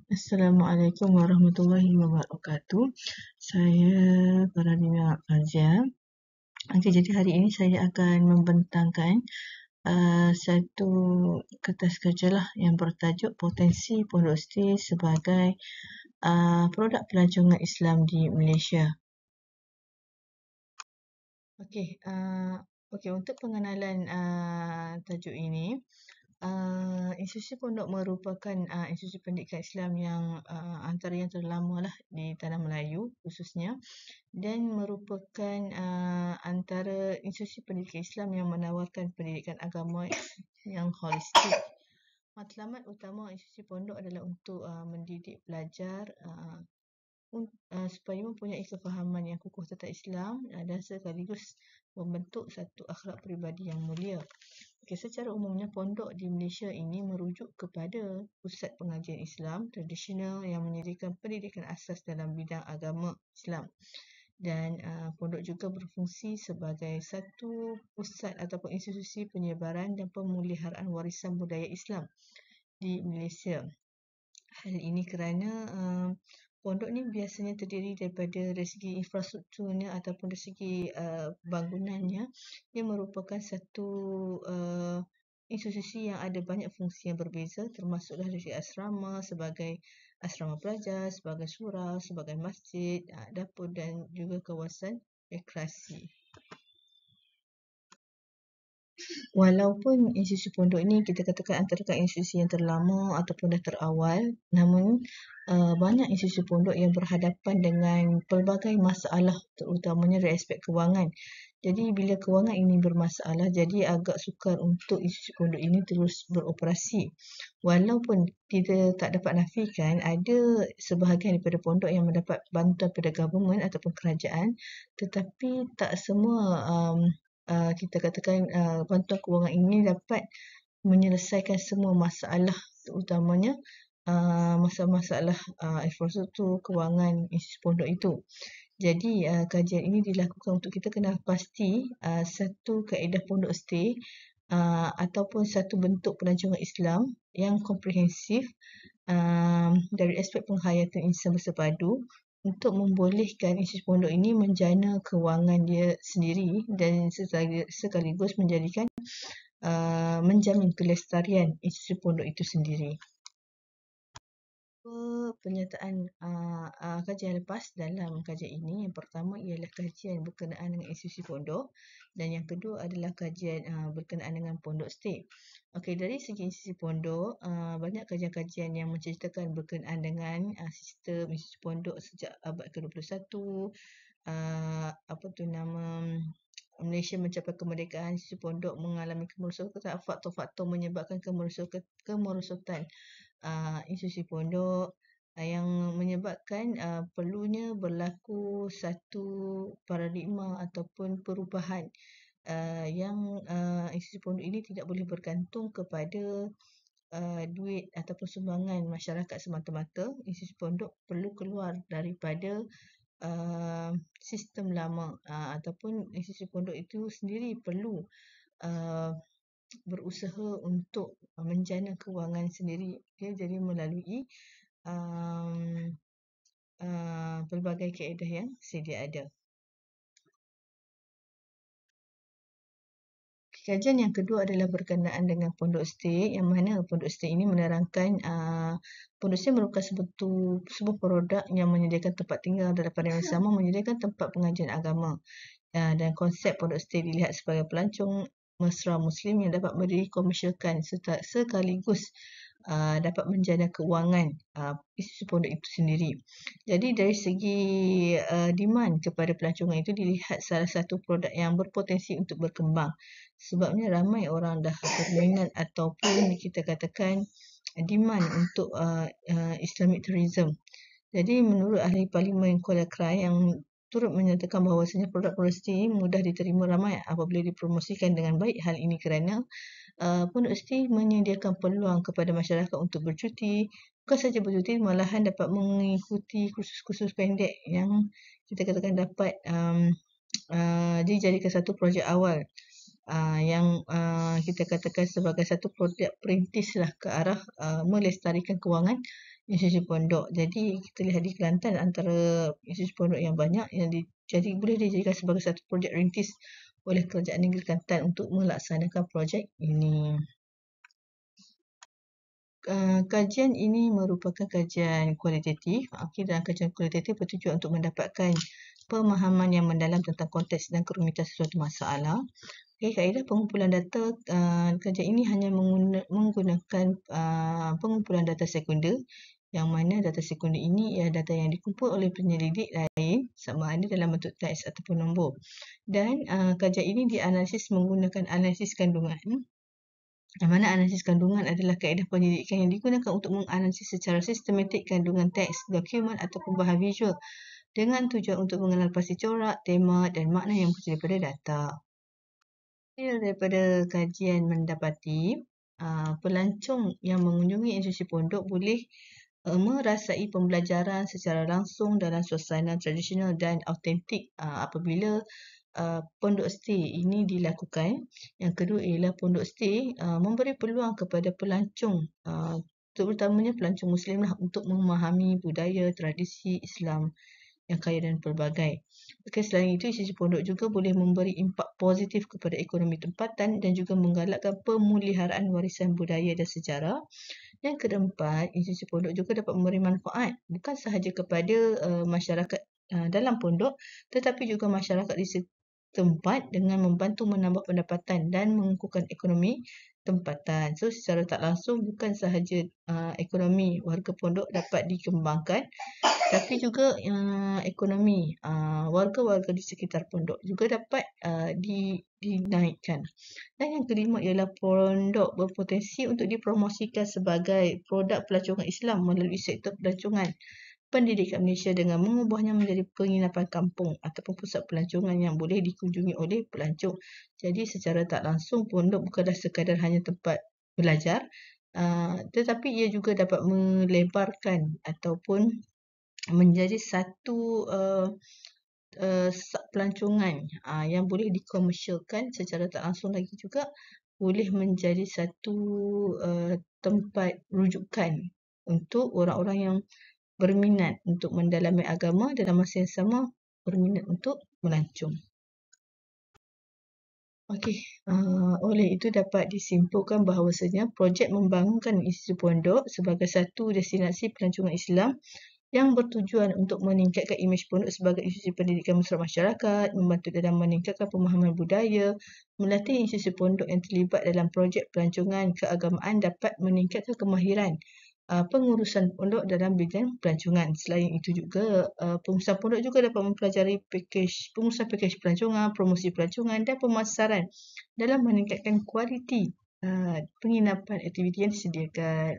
Assalamualaikum warahmatullahi wabarakatuh. Saya Faradina Fazia. Okey, jadi hari ini saya akan membentangkan satu kertas kerja lah yang bertajuk Potensi Pondok Stay sebagai produk pelancongan Islam di Malaysia. Okey, untuk pengenalan tajuk ini, institusi pondok merupakan institusi pendidikan Islam yang antara yang terlama lah di tanah Melayu khususnya, dan merupakan antara institusi pendidikan Islam yang menawarkan pendidikan agama yang holistik. Matlamat utama institusi pondok adalah untuk mendidik pelajar supaya mempunyai kefahaman yang kukuh tentang Islam dan sekaligus membentuk satu akhlak peribadi yang mulia. Okay, secara umumnya pondok di Malaysia ini merujuk kepada pusat pengajian Islam tradisional yang menyediakan pendidikan asas dalam bidang agama Islam. Dan pondok juga berfungsi sebagai satu pusat ataupun institusi penyebaran dan pemeliharaan warisan budaya Islam di Malaysia. Hal ini kerana pondok ni biasanya terdiri daripada dari segi infrastrukturnya ataupun dari segi bangunannya, ia merupakan satu institusi yang ada banyak fungsi yang berbeza, termasuklah dari segi asrama sebagai asrama pelajar, sebagai surau, sebagai masjid, dapur dan juga kawasan rekreasi. Walaupun institusi pondok ini kita katakan antara institusi yang terlama ataupun dah terawal, namun banyak institusi pondok yang berhadapan dengan pelbagai masalah, terutamanya dari aspek kewangan. Jadi bila kewangan ini bermasalah, jadi agak sukar untuk institusi pondok ini terus beroperasi. Walaupun kita tak dapat nafikan ada sebahagian daripada pondok yang mendapat bantuan daripada government ataupun kerajaan, tetapi tak semua kita katakan bantuan kewangan ini dapat menyelesaikan semua masalah, terutamanya masalah-masalah infrastruktur kewangan institusi pondok itu. Jadi kajian ini dilakukan untuk kita kena pasti satu kaedah pondok stay ataupun satu bentuk pelancongan Islam yang komprehensif dari aspek penghayatan insan bersepadu untuk membolehkan institusi pondok ini menjana kewangan dia sendiri dan sekaligus menjadikan menjamin kelestarian institusi pondok itu sendiri. Penyataan kajian lepas dalam kajian ini, yang pertama ialah kajian berkenaan dengan institusi pondok dan yang kedua adalah kajian berkenaan dengan pondok stay. Okey, dari segi institusi pondok, banyak kajian-kajian yang menceritakan berkenaan dengan sistem institusi pondok sejak abad ke-21, Malaysia mencapai kemerdekaan, institusi pondok mengalami kemerosotan, faktor-faktor menyebabkan kemerosotan institusi pondok yang menyebabkan perlunya berlaku satu paradigma ataupun perubahan yang institusi pondok ini tidak boleh bergantung kepada duit ataupun sumbangan masyarakat semata-mata. Institusi pondok perlu keluar daripada sistem lama ataupun institusi pondok itu sendiri perlu berusaha untuk menjana kewangan sendiri, jadi melalui pelbagai kaedah yang sedia ada. Kajian yang kedua adalah berkenaan dengan pondok stay, yang mana pondok stay ini menerangkan pondok stay merupakan sebuah produk yang menyediakan tempat tinggal dan pada yang sama menyediakan tempat pengajian agama. Dan konsep pondok stay dilihat sebagai pelancong mesra Muslim yang dapat dikomersialkan sekaligus dapat menjana kewangan institusi pondok itu sendiri. Jadi dari segi demand kepada pelancongan itu dilihat salah satu produk yang berpotensi untuk berkembang. Sebabnya ramai orang dah berminat ataupun kita katakan demand untuk Islamic tourism. Jadi menurut ahli Parlimen Kuala Krai yang turut menyatakan bahawasanya produk pondok stay mudah diterima ramai apabila dipromosikan dengan baik. Hal ini kerana pondok stay menyediakan peluang kepada masyarakat untuk bercuti, bukan saja bercuti, malahan dapat mengikuti kursus-kursus pendek yang kita katakan dapat dijadikan satu projek awal yang kita katakan sebagai satu projek perintis lah ke arah melestarikan kewangan institusi pondok. Jadi kita lihat di Kelantan antara institusi pondok yang banyak jadi boleh dijadikan sebagai satu projek perintis oleh Kerajaan Negeri Kelantan untuk melaksanakan projek ini. Kajian ini merupakan kajian kualitatif. Dan kajian kualitatif bertujuan untuk mendapatkan pemahaman yang mendalam tentang konteks dan kerumitan sesuatu masalah. Kaedah pengumpulan data, kajian ini hanya menggunakan pengumpulan data sekunder, yang mana data sekunder ini ialah data yang dikumpul oleh penyelidik lain sama ada dalam bentuk teks ataupun nombor. Dan kajian ini dianalisis menggunakan analisis kandungan, yang mana analisis kandungan adalah kaedah penyelidikan yang digunakan untuk menganalisis secara sistematik kandungan teks, dokumen ataupun bahan visual dengan tujuan untuk mengenal pasti corak, tema dan makna yang muncul daripada data. Daripada kajian mendapati, pelancong yang mengunjungi institusi pondok boleh merasai pembelajaran secara langsung dalam suasana tradisional dan autentik apabila pondok stay ini dilakukan. Yang kedua ialah pondok stay memberi peluang kepada pelancong, terutamanya pelancong Muslim lah, untuk memahami budaya, tradisi Islam yang kaya dan pelbagai. Selain itu, institusi pondok juga boleh memberi impak positif kepada ekonomi tempatan dan juga menggalakkan pemuliharaan warisan budaya dan sejarah. Yang keempat, institusi pondok juga dapat memberi manfaat bukan sahaja kepada masyarakat dalam pondok, tetapi juga masyarakat di setempat dengan membantu menambah pendapatan dan mengukuhkan ekonomi tempatan. So, secara tak langsung bukan sahaja ekonomi warga pondok dapat dikembangkan, tapi juga ekonomi warga-warga di sekitar pondok juga dapat dinaikkan. Dan yang kelima ialah pondok berpotensi untuk dipromosikan sebagai produk pelancongan Islam melalui sektor pelancongan pendidikan Malaysia dengan mengubahnya menjadi penginapan kampung ataupun pusat pelancongan yang boleh dikunjungi oleh pelancong. Jadi secara tak langsung pondok bukanlah sekadar hanya tempat belajar, tetapi ia juga dapat melebarkan ataupun menjadi satu pelancongan yang boleh dikomersialkan secara tak langsung, lagi juga boleh menjadi satu tempat rujukan untuk orang-orang yang berminat untuk mendalami agama, dalam masa yang sama berminat untuk melancong. Okey, oleh itu dapat disimpulkan bahawasanya projek membangunkan institusi pondok sebagai satu destinasi pelancongan Islam yang bertujuan untuk meningkatkan imej pondok sebagai institusi pendidikan masyarakat, membantu dalam meningkatkan pemahaman budaya, melatih institusi pondok yang terlibat dalam projek pelancongan keagamaan dapat meningkatkan kemahiran pengurusan pondok dalam bidang pelancongan. Selain itu juga, pengurusan pondok juga dapat mempelajari pengurusan pakej pelancongan, promosi pelancongan dan pemasaran dalam meningkatkan kualiti penginapan aktiviti yang disediakan.